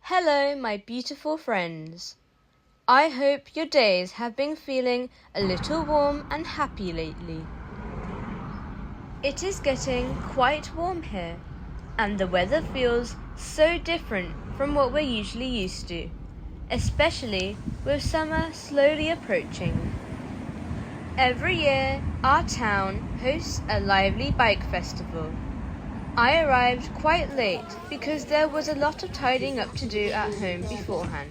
Hello, my beautiful friends. I hope your days have been feeling a little warm and happy lately. It is getting quite warm here, and the weather feels so different from what we're usually used to, especially with summer slowly approaching. Every year, our town hosts a lively bike festival. I arrived quite late because there was a lot of tidying up to do at home beforehand.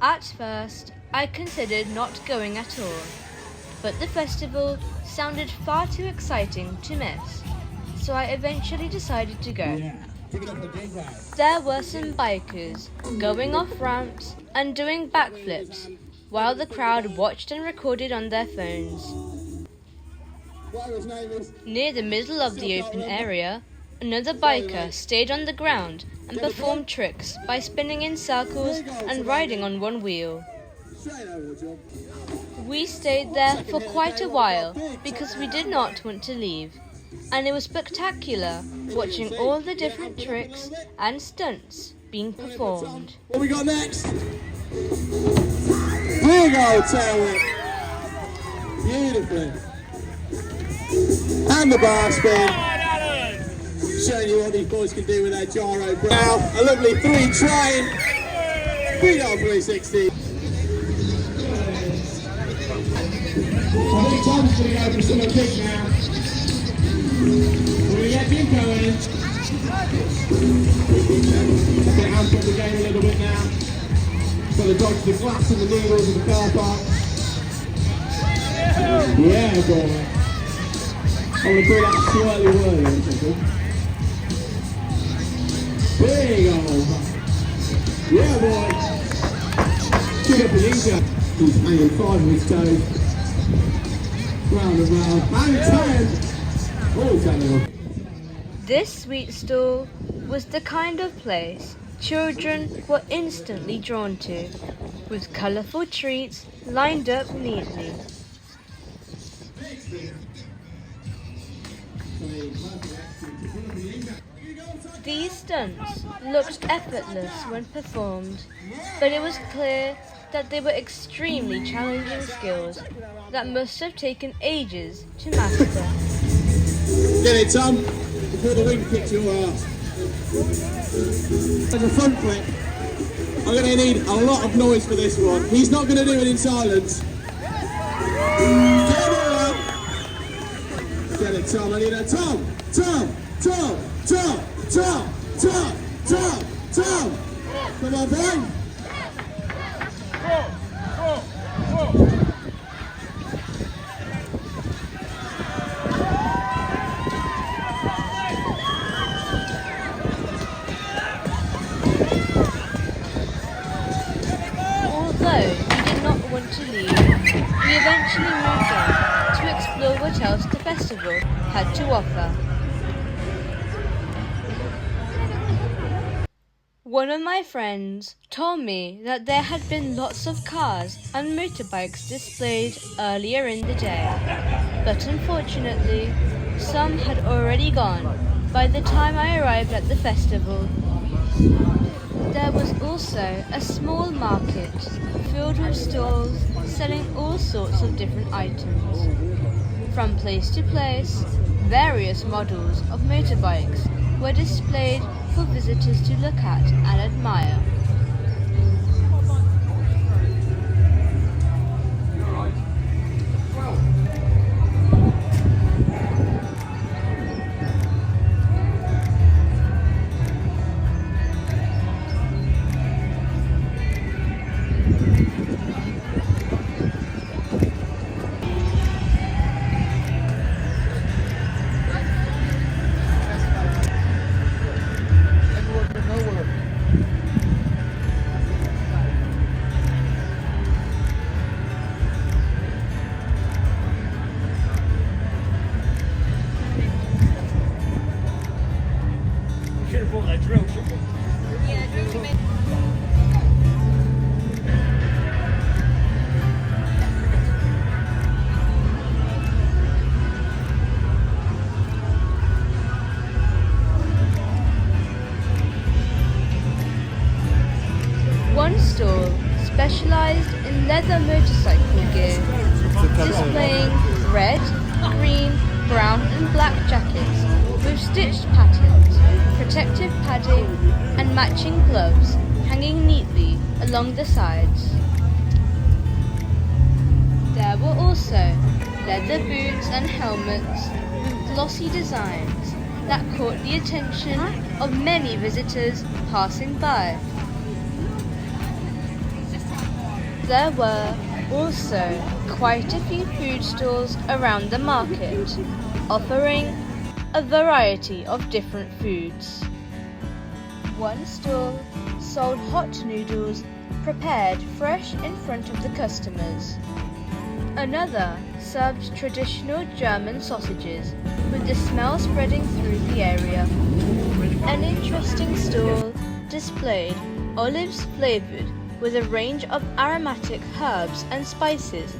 At first, I considered not going at all, but the festival sounded far too exciting to miss, so I eventually decided to go. There were some bikers going off ramps and doing backflips while the crowd watched and recorded on their phones. Near the middle of the open area, another biker stayed on the ground and performed tricks by spinning in circles and riding on one wheel. We stayed there for quite a while because we did not want to leave, and it was spectacular watching all the different tricks and stunts being performed. What we got next? Big old tail whip. Beautiful. And the bar spin. Showing you what these boys can do with their gyro. Now, a lovely 3 train. Big old 360. I think Tom's going to go for some kick now. We're going to get him going. Get amp up the game a little bit now. Got to dodge the glass and the needles of the car park. Yeah, boy. I'm going to call that swirly whirly or something. Big old. Yeah, boy. Good up the Inca. He's hanging 5 of his toes. Round and round. And 10. Oh, 10. This sweet stall was the kind of place children were instantly drawn to, with colourful treats lined up neatly. These stunts looked effortless when performed, but it was clear that they were extremely challenging skills that must have taken ages to master. Get it, Tom, before the wind kicks your ass. As a front flip, I'm going to need a lot of noise for this one. He's not going to do it in silence. Get it, Tom, I need a Tom! Come on, boy! Although we did not want to leave, we eventually moved on to explore what else the festival had to offer. One of my friends told me that there had been lots of cars and motorbikes displayed earlier in the day, but unfortunately, some had already gone by the time I arrived at the festival. There was also a small market filled with stalls selling all sorts of different items. From place to place, various models of motorbikes were displayed for visitors to look at and admire. stall specialised in leather motorcycle gear, displaying red, green, brown and black jackets with stitched patterns, protective padding and matching gloves hanging neatly along the sides. There were also leather boots and helmets with glossy designs that caught the attention of many visitors passing by. There were also quite a few food stalls around the market, offering a variety of different foods. One stall sold hot noodles prepared fresh in front of the customers. Another served traditional German sausages with the smell spreading through the area. An interesting stall displayed olives flavoured with a range of aromatic herbs and spices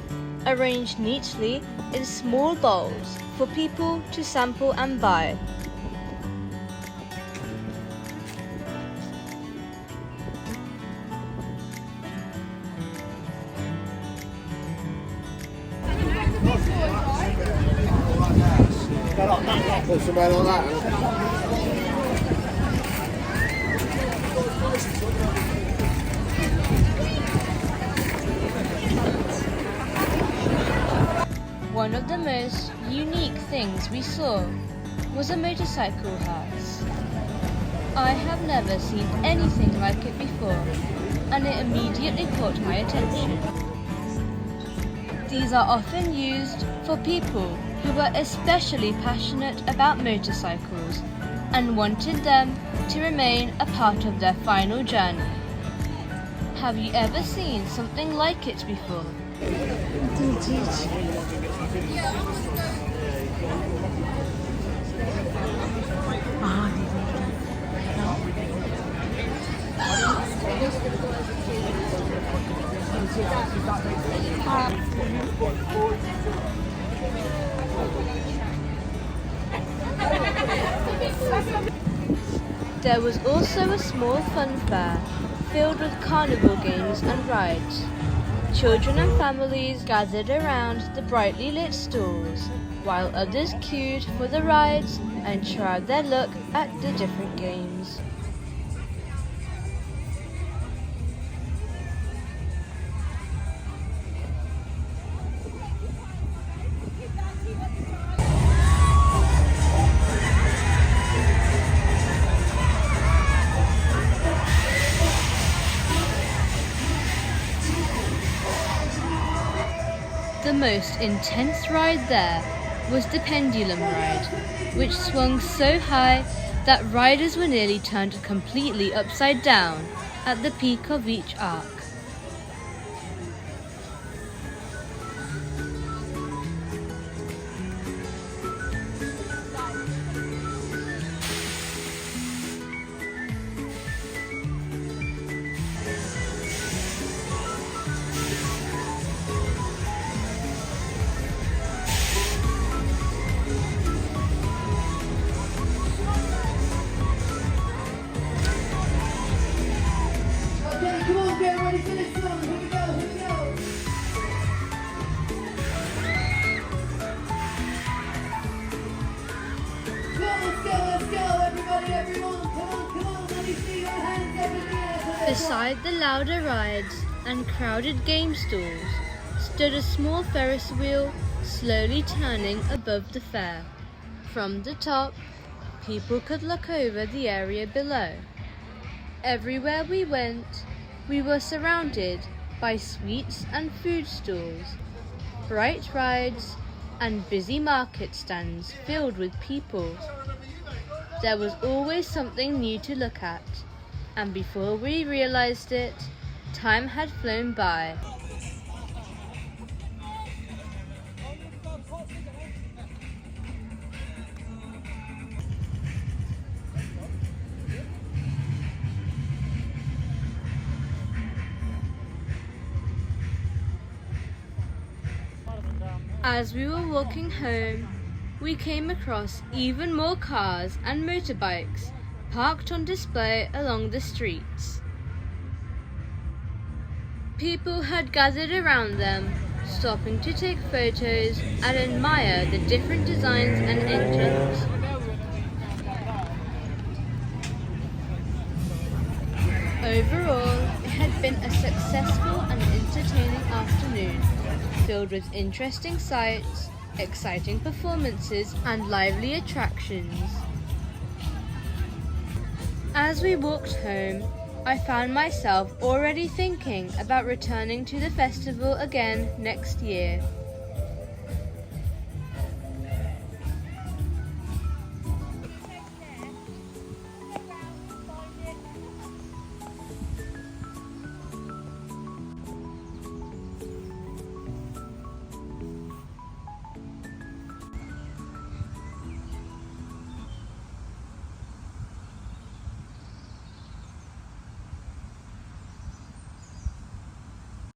arranged neatly in small bowls for people to sample and buy. Put somewhere like that. One of the most unique things we saw was a motorcycle hearse. I have never seen anything like it before, and it immediately caught my attention. These are often used for people who are especially passionate about motorcycles and wanted them to remain a part of their final journey. Have you ever seen something like it before? There was also a small fun fair filled with carnival games and rides. Children and families gathered around the brightly lit stalls, while others queued for the rides and tried their luck at the different games. The most intense ride there was the pendulum ride, which swung so high that riders were nearly turned completely upside down at the peak of each arc. Come on, get ready for this one. Here we go, here we go. Let's go, everybody, everyone. Come on, let me see your hands up in the air. Beside the louder rides and crowded game stalls stood a small Ferris wheel slowly turning above the fair. From the top, people could look over the area below. Everywhere we went, we were surrounded by sweets and food stalls, bright rides, and busy market stands filled with people. There was always something new to look at, and before we realized it, time had flown by. As we were walking home, we came across even more cars and motorbikes parked on display along the streets. People had gathered around them, stopping to take photos and admire the different designs and engines. Overall, it had been a successful and entertaining afternoon, filled with interesting sights, exciting performances, and lively attractions. As we walked home, I found myself already thinking about returning to the festival again next year.